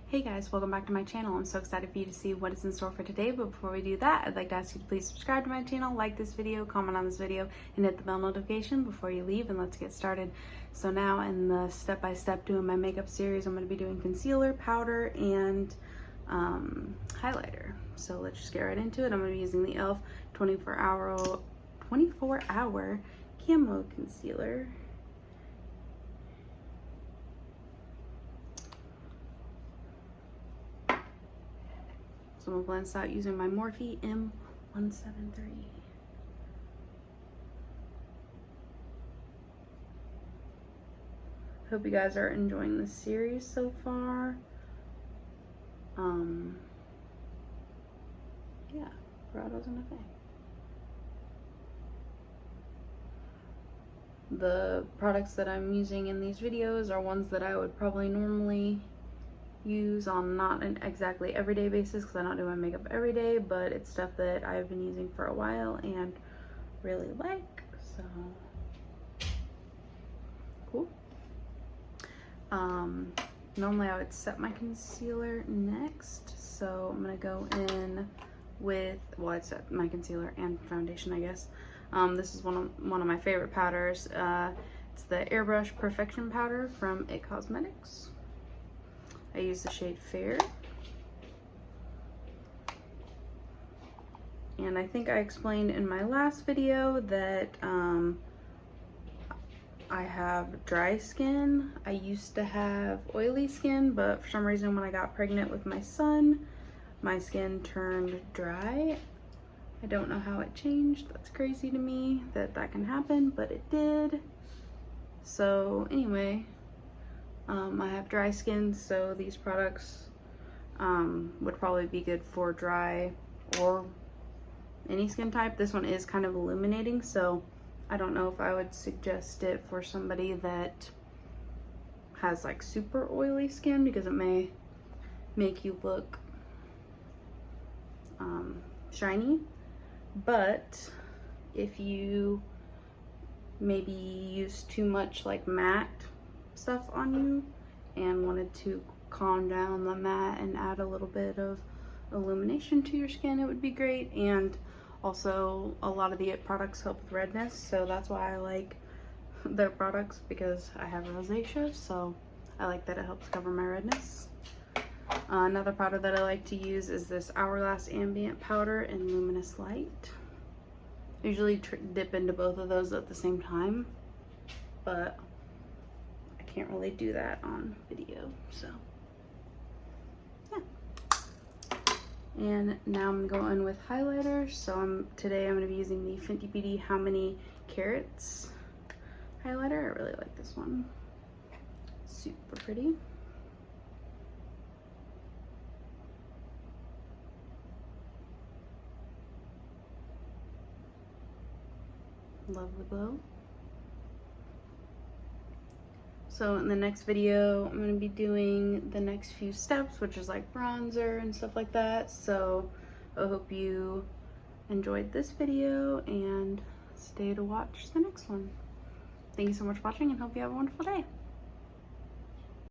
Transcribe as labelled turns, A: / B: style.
A: Hey guys, welcome back to my channel. I'm so excited for you to see what is in store for today, but before we do that, I'd like to ask you to please subscribe to my channel, like this video, comment on this video, and hit the bell notification before you leave, and let's get started. So now in the step-by-step doing my makeup series, I'm going to be doing concealer, powder, and highlighter. So let's just get right into it. I'm going to be using the e.l.f. 24-hour Camo Concealer. So I'm gonna blend this out using my Morphe M173. Hope you guys are enjoying this series so far. Yeah, forgot I was in a thing. The products that I'm using in these videos are ones that I would probably normally use on not an exactly everyday basis because I don't do my makeup every day, but it's stuff that I've been using for a while and really like, so cool. Normally I would set my concealer next, so I'm gonna go in with, well, I'd set my concealer and foundation, I guess. This is one of my favorite powders. It's the Airbrush Perfection Powder from It Cosmetics. I use the shade Fair. And I think I explained in my last video that I have dry skin. I used to have oily skin, but for some reason when I got pregnant with my son, my skin turned dry. I don't know how it changed. That's crazy to me that that can happen, but it did. So anyway, I have dry skin, so these products would probably be good for dry or any skin type. This one is kind of illuminating, so I don't know if I would suggest it for somebody that has like super oily skin because it may make you look shiny. But if you maybe use too much like matte stuff on you and wanted to calm down the matte and add a little bit of illumination to your skin, it would be great. And also a lot of the It products help with redness, so that's why I like their products, because I have rosacea, so I like that it helps cover my redness. Another powder that I like to use is this Hourglass Ambient Powder in Luminous Light. I usually dip into both of those at the same time, but I can't really do that on video, so yeah. And now I'm gonna go in with highlighter. So today I'm gonna be using the Fenty Beauty How Many Carats highlighter. I really like this one. Super pretty. Love the glow. So in the next video, I'm going to be doing the next few steps, which is like bronzer and stuff like that. So I hope you enjoyed this video and stay to watch the next one. Thank you so much for watching and hope you have a wonderful day.